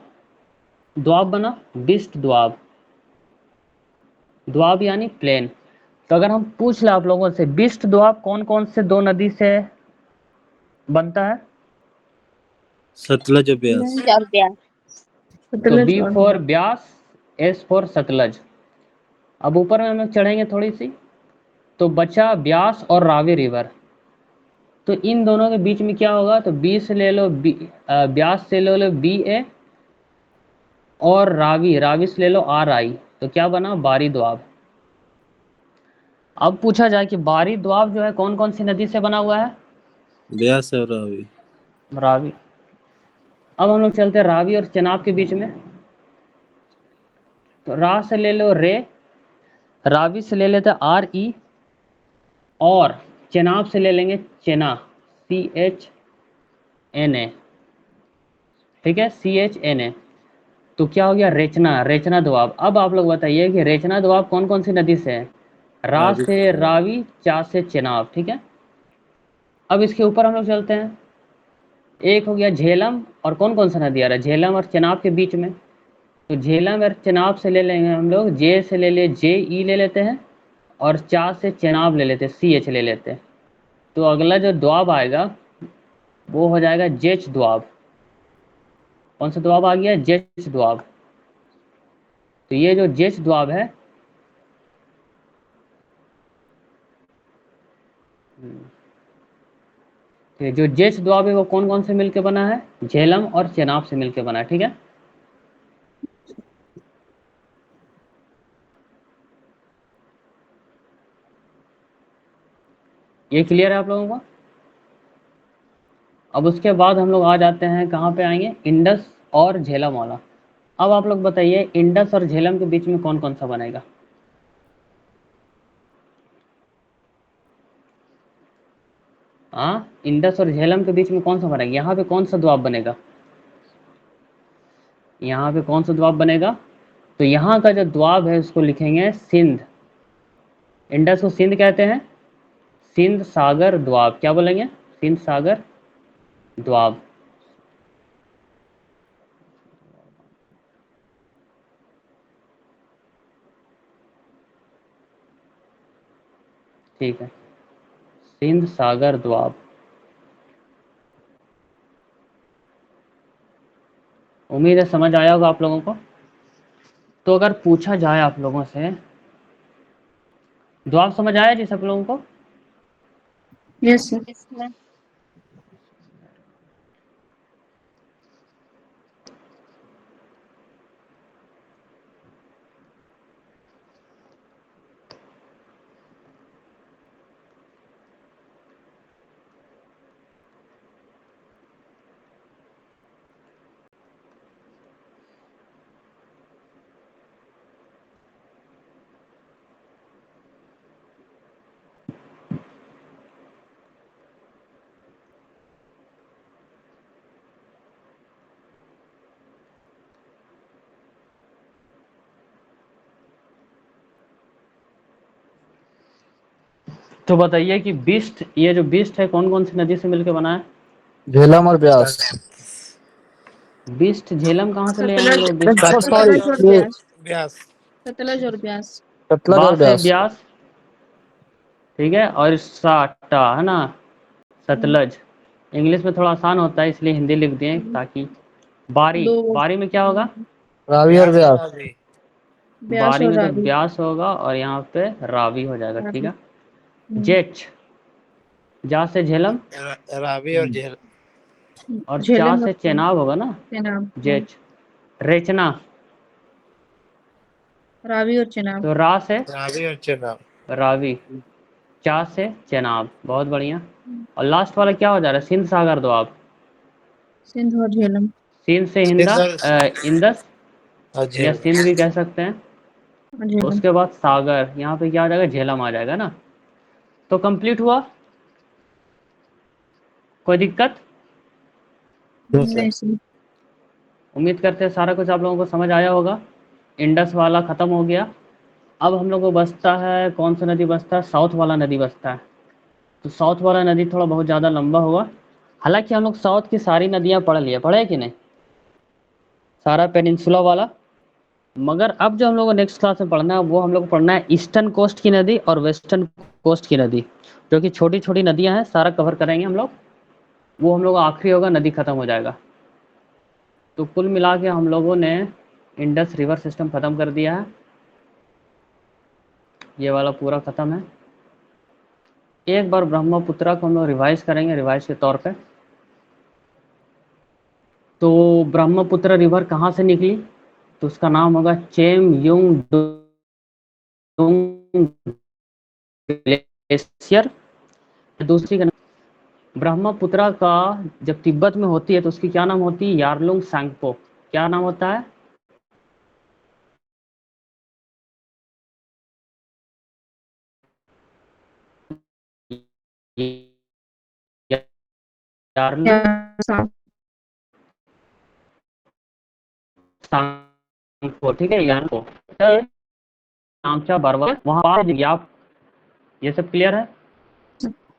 द्वाब बना? बिस्ट द्वाब। द्वाब यानी प्लेन। तो अगर हम पूछ ले आप लोगों से बिस्ट द्वाब कौन कौन से दो नदी से बनता है? सतलज अभ्यास। और ब्यास। तो सतलज बी और for Beas, S for Sutlej. अब ऊपर में हम लोग चढ़ेंगे थोड़ी सी, तो बचा ब्यास और रावी रिवर। तो इन दोनों के बीच में क्या होगा? तो बी से ले लो बी, ब्यास से ले लो बी ए, और रावी, रावी से ले लो आर आई। तो क्या बना? बारी द्वाब। अब पूछा जाए कि बारी द्वाब जो है कौन कौन सी नदी से बना हुआ है? ब्यास और रावी। रावी। अब हम लोग चलते हैं रावी और चेनाब के बीच में। तो रा से ले लो रे, रावी से ले लेते आर ई, और चेनाब से ले लेंगे चेना, सी एच एन ए, ठीक है, सी एच एन ए। तो क्या हो गया? रेचना, रेचना दोआब। अब आप लोग बताइए कि रेचना दोआब कौन कौन सी नदी से है? रा रावी से रावी, चा से चेनाब, ठीक है। अब इसके ऊपर हम लोग चलते हैं। एक हो गया झेलम, और कौन कौन सा नदी आ रहा है? झेलम और चेनाब के बीच में। तो झेलम और चेनाब से ले लेंगे हम लोग, जे से ले ले जे ई ले लेते हैं, और चा से चेनाब ले लेते हैं, सी एच ले लेते हैं। तो अगला जो द्वाब आएगा वो हो जाएगा जेच द्वाब। कौन सा द्वाब आ गया? जेच द्वाब। तो ये जो जेच द्वाब है, तो जो जेच द्वाब है वो कौन कौन से मिलके बना है? झेलम और चेनाब से मिलके बना है, ठीक है। ये क्लियर है आप लोगों को? अब उसके बाद हम लोग आ जाते हैं, कहाँ पे आएंगे? इंडस और झेलम वाला। अब आप लोग बताइए इंडस और झेलम के बीच में कौन कौन सा बनेगा? हाँ, इंडस और झेलम के बीच में कौन सा बनेगा? यहाँ पे कौन सा द्वाब बनेगा? यहाँ पे कौन सा द्वाब बनेगा? तो यहाँ का जो द्वाब है उसको लिखेंगे सिंध। इंडस को सिंध कहते हैं, सिंध सागर द्वाब। क्या बोलेंगे? सिंध सागर द्वाब। ठीक है, सिंध सागर द्वाब। उम्मीद है समझ आया होगा आप लोगों को। तो अगर पूछा जाए आप लोगों से, द्वाब समझ आया जी सब लोगों को? Yes sir. इसमें तो बताइए कि बिस्ट, ये जो बिस्ट है कौन कौन सी नदी से मिलकर बना है? झेलम और ब्यास। बिस्ट झेलम कहाँ से ले आए हम सतलज, लोग? बिस्ट सॉरी, सतलज और ये ब्यास। ब्यास। सतलज और ब्यास। सतलज बा और से ब्यास। ब्यास, ठीक है, और साटा है ना, सतलज। इंग्लिश में थोड़ा आसान होता है इसलिए हिंदी लिख दिए ताकि। बारी, दो बारी में क्या होगा? रावी और ब्यास। रावी। ब्यास बारी और में तो रावी। ब्यास होगा और यहाँ पे रावी हो जाएगा, ठीक रावी। है। जेच, जा से झेलम, रावी और झेल। और चा झेलम और से चेनाब होगा ना, चेनाब। जेच। रेचना, रावी और चेनाब। तो रा से रावी और चेनाब। रावी, चा से चेनाब। बहुत बढ़िया। और लास्ट वाला क्या हो जा रहा है? सिंध सागर दोआब। सिंध और झेलम। सिंध से हिंदा, इंदस और या झेल। सिंध भी कह सकते हैं। और झेलम। उसके बाद सागर, यहाँ पे क्या आ जाएगा? झेलम आ जाएगा ना। तो कंप्लीट हुआ, कोई दिक्कत? क्यों सर? नहीं सर। उम्मीद करते हैं सारा कुछ आप लोगों को समझ आया होगा। इंडस वाला ख़त्म हो गया। अब हम लोग को बचता है, कौन सा नदी बचता है? साउथ वाला नदी बचता है। तो साउथ वाला नदी थोड़ा बहुत ज़्यादा लंबा होगा। हालांकि हम लोग साउथ की सारी नदियाँ पढ़ लिए, पढ़े कि नहीं? सारा पेनिनसुला वाला। मगर अब जो हम लोग को नेक्स्ट क्लास में पढ़ना है, वो हम लोग को पढ़ना है ईस्टर्न कोस्ट की नदी और वेस्टर्न कोस्ट की नदी, जो कि छोटी छोटी नदियाँ हैं, सारा कवर करेंगे हम लोग। वो हम लोग का आखिरी होगा, नदी ख़त्म हो जाएगा। तो कुल मिला के हम लोगों ने इंडस रिवर सिस्टम ख़त्म कर दिया है। ये वाला पूरा ख़त्म है। एक बार ब्रह्मपुत्रा को हम लोग रिवाइज करेंगे, रिवाइज के तौर पे। तो ब्रह्मपुत्र रिवर कहाँ से निकली? तो उसका नाम होगा चेम युंग डुंग ग्लेशियर। दूसरी का ब्रह्मपुत्रा का जब तिब्बत में होती है तो उसकी क्या नाम होती है? यारलुंग सांगपो। क्या नाम होता है? यारलुंग सा- सांगपो, ठीक है, यारलुंग नामचा बरवा, वहाँ आप, ये सब क्लियर है?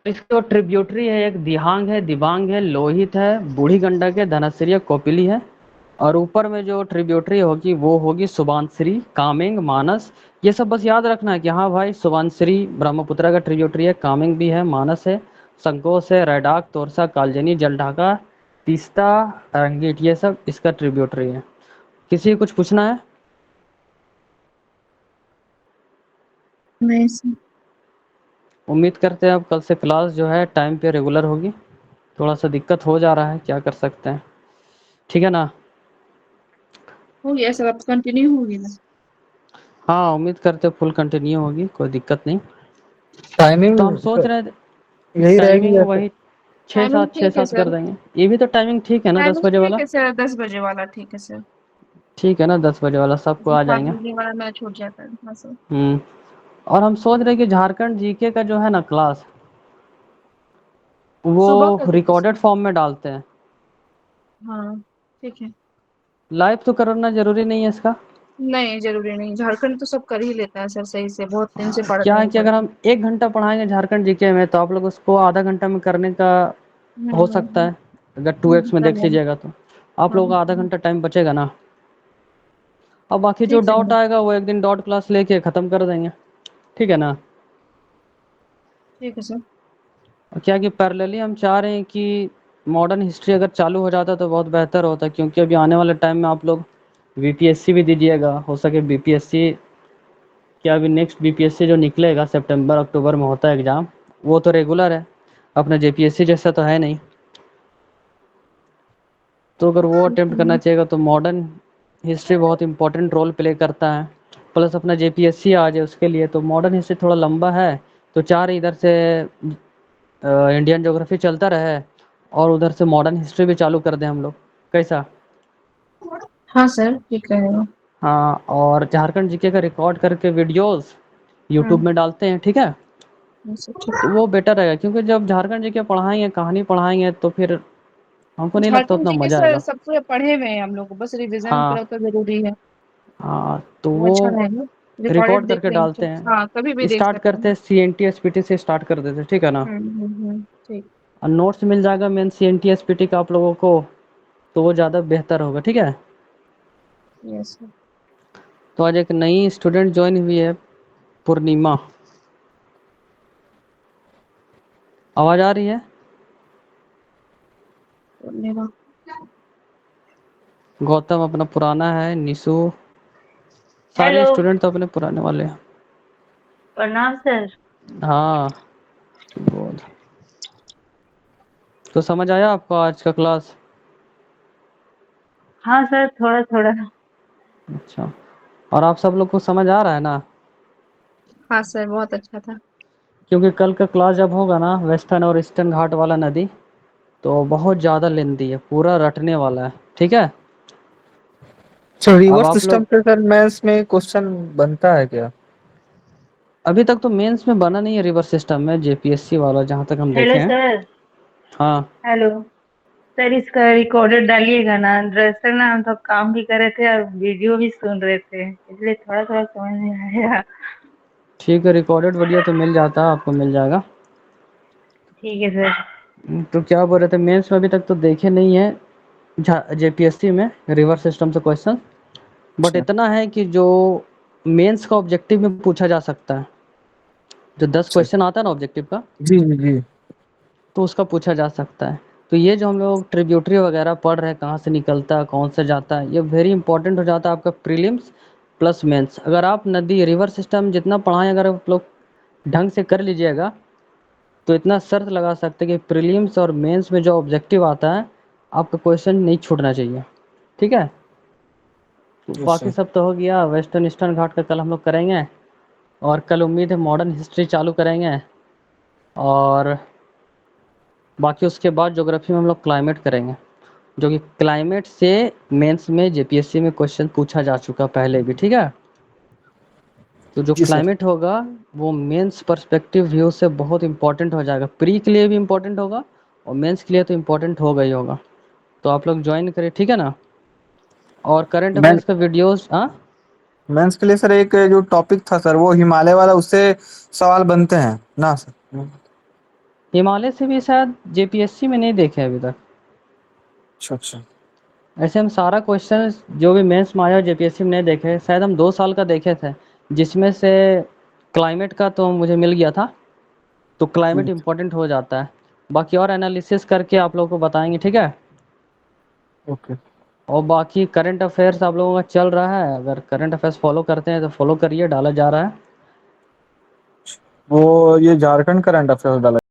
इसकी जो ट्रिब्यूटरी है, एक दिहांग है, दिबांग है, लोहित है, बूढ़ी गंडक है, धनश्री है, कोपिली है। और ऊपर में जो ट्रिब्यूटरी होगी वो होगी सुबानश्री, कामेंग, मानस। ये सब बस याद रखना है कि हाँ भाई, सुबानश्री ब्रह्मपुत्र का ट्रिब्यूटरी है, कामेंग भी है, मानस है, संकोस है, रैडाक, तोरसा, कालजनी, जलढाका, तीस्ता, रंगीट, ये सब इसका ट्रिब्यूटरी है। किसी को कुछ पूछना है? नहीं सर। उम्मीद करते हैं अब कल से क्लास जो है टाइम पे रेगुलर होगी। थोड़ा सा दिक्कत हो जा रहा है, क्या कर सकते हैं, ठीक है ना? हो गया सर, अब कंटिन्यू होगी ना? हाँ, उम्मीद करते फुल कंटिन्यू होगी, कोई दिक्कत नहीं। टाइमिंग तो हम सोच रहे थे यही रहेगी टाइमिंग जैसे। वही छः टाइमिंग सात छः ठीक है सात कर सर। देंगे। ये भी तो टाइमिंग ठीक है ना, 10 टाइमिंग बजे ठीक वाला? है सर, 10 बजे वाला ठीक है सर। ठीक है ना, 10 बजे वाला सबको आ 7 जाएंगे। बजे वाला मैच छूट जाता है, हाँ सर। हम्म। और हम सोच रहे हैं कि झारखंड जीके का जो है ना क्लास, वो सुबह कर दीजिए रिकॉर्डेड सर। फॉर्म में डालते हैं। हाँ ठीक है। लाइव तो करना जरूरी नहीं है इसका। नहीं जरूरी नहीं, झारखंड तो सब कर ही लेता है सर सही से, बहुत दिन से पढ़ क्या रहे है हैं कि पढ़ अगर रहे हम 1 घंटा पढ़ाएंगे झारखंड जीके में, तो आप लोग उसको आधा घंटा में करने का हैं। हो सकता है। अगर 2x में कर देख लेंगे। लीजिएगा तो आप हाँ लोगों का आधा घंटा टाइम बचेगा ना। अब बाकी जो ठीक डाउट है। आएगा वो एक दिन डाउट क्लास लेके ख़त्म कर देंगे, ठीक है ना? ठीक है सर। और क्या कि पैरेलली हम चाह रहे हैं कि मॉडर्न हिस्ट्री अगर चालू हो जाता तो बहुत बेहतर होता, क्योंकि अभी आने वाले टाइम में आप लोग बीपीएससी भी दीजिएगा, हो सके बीपीएससी, क्या अभी नेक्स्ट बीपीएससी जो निकलेगा सितंबर अक्टूबर में होता है एग्ज़ाम, वो तो रेगुलर है, अपना जेपीएससी जैसा तो है नहीं। तो अगर वो ठीक अटेम्प्ट करना है। चाहिएगा तो मॉडर्न हिस्ट्री बहुत इंपॉर्टेंट रोल प्ले करता है। प्लस अपना जेपीएससी आ जाए उसके लिए, तो मॉडर्न हिस्ट्री थोड़ा लंबा है। तो चाह रहे इधर से इंडियन ज्योग्राफी चलता रहे और उधर से मॉडर्न हिस्ट्री भी चालू कर दें हम लोग, कैसा? हाँ सर ठीक रहेगा। हाँ, और झारखंड जीके का रिकॉर्ड करके वीडियोस यूट्यूब हाँ में डालते हैं, ठीक है? सर ठीक। तो वो बेटर रहेगा, क्योंकि जब झारखंड जीके पढ़ाएंगे, कहानी पढ़ाएंगे, तो फिर हमको नहीं लगता झारखंड उतना जी के मज़ा सर आएगा। सबसे पढ़े हुए हैं हम लोग, बस रिवीजन हाँ करो तो जरूरी है। हाँ, तो वो वो अच्छा रहेगा। रिकॉर्डेड रिकॉर्ड देख करके लेंगे डालते तो, हाँ कभी भी हैं। देख स्टार्ट सकते करते हैं। हैं सीएनटी एसपीटी से, स्टार्ट कर देते हैं, ठीक है ना? ठीक। और नोट्स मिल जाएगा मेन सीएनटी एसपीटी का आप लोगों को, तो वो ज़्यादा बेहतर होगा, ठीक है? Yes sir. तो आज एक नई स्टूडेंट ज्वाइन हुई है, पूर्णिमा। आवाज़ आ रही है? धन्यवाद। गौतम अपना पुराना है, निशु, सारे हेलो। स्टूडेंट तो अपने पुराने वाले हैं। प्रणाम सर। हाँ, बोल। तो समझ आया आपको आज का क्लास? हाँ सर, थोड़ा थोड़ा। अच्छा, और आप सब लोग को समझ आ रहा है ना? हाँ सर बहुत अच्छा था। क्योंकि कल का क्लास जब होगा ना, वेस्टर्न और ईस्टर्न घाट वाला नदी, तो बहुत ज़्यादा लेंदी है, पूरा रटने वाला है, ठीक है? तो अब रिवर आप सिस्टम लोग, से सर मैथ्स में क्वेश्चन बनता है क्या? अभी तक तो मेंस में बना नहीं है रिवर सिस्टम में, जेपीएससी वाला जहाँ तक हम हेलो देखे हैं। सर। हाँ, हेलो। सर इसका रिकॉर्डेड डालिएगा ना, दरअसल ना हम तो काम भी कर रहे थे और वीडियो भी सुन रहे थे, इसलिए थोड़ा थोड़ा समझ में आया। ठीक है, रिकॉर्डेड वीडियो तो मिल जाता है, आपको मिल जाएगा। ठीक है सर। तो क्या बोल रहे थे, मेंस में अभी तक तो देखे नहीं है जेपीएससी में रिवर्स सिस्टम से क्वेश्चन, बट अच्छा इतना है कि जो मेंस का ऑब्जेक्टिव में पूछा जा सकता है, जो 10 अच्छा। क्वेश्चन आता है ना ऑब्जेक्टिव का, जी जी जी। तो उसका पूछा जा सकता है। तो ये जो हम लोग ट्रिब्यूटरी वगैरह पढ़ रहे हैं, कहाँ से निकलता है कौन से जाता है, ये वेरी इंपॉर्टेंट हो जाता है आपका प्रीलिम्स प्लस मेंस। अगर आप नदी रिवर सिस्टम जितना पढ़ाएं अगर आप लोग ढंग से कर लीजिएगा, तो इतना शर्त लगा सकते हैं कि प्रीलिम्स और मेंस में जो ऑब्जेक्टिव आता है आपका क्वेश्चन नहीं छूटना चाहिए। ठीक है, तो यस बाकी सर। सब तो हो गया। वेस्टर्न ईस्टर्न घाट का कल हम लोग करेंगे, और कल उम्मीद है मॉडर्न हिस्ट्री चालू करेंगे, और बाकी उसके बाद ज्योग्राफी में हम लोग क्लाइमेट करेंगे, जो कि क्लाइमेट से मेंस में जेपीएससी में क्वेश्चन पूछा जा चुका पहले भी। ठीक है, तो जो जी सर। क्लाइमेट होगा वो मेंस पर्सपेक्टिव व्यू से बहुत इंपॉर्टेंट हो जाएगा, प्री के लिए भी इंपॉर्टेंट होगा और मेंस के लिए तो इम्पोर्टेंट होगा ही होगा। तो आप लोग ज्वाइन करें, ठीक है ना। और करंट मैं अफेयर्स का वीडियोस, हाँ, मेंस के लिए सर एक जो टॉपिक था सर वो हिमालय वाला, उससे सवाल बनते हैं ना सर? हिमालय से भी शायद जेपीएससी में नहीं देखे अभी तक। अच्छा अच्छा। ऐसे हम सारा क्वेश्चन जो भी मेंस में आया जेपीएससी में नहीं देखे, शायद हम 2 साल का देखे थे, जिसमें से क्लाइमेट का तो मुझे मिल गया था, तो क्लाइमेट जी। इम्पोर्टेंट हो जाता है। बाकी और एनालिसिस करके आप लोगों को बताएंगे, ठीक है। ओके। और बाकी करंट अफेयर्स आप लोगों का चल रहा है, अगर करंट अफेयर्स फॉलो करते हैं तो फॉलो करिए, डाला जा रहा है। वो ये झारखंड करंट अफेयर डाला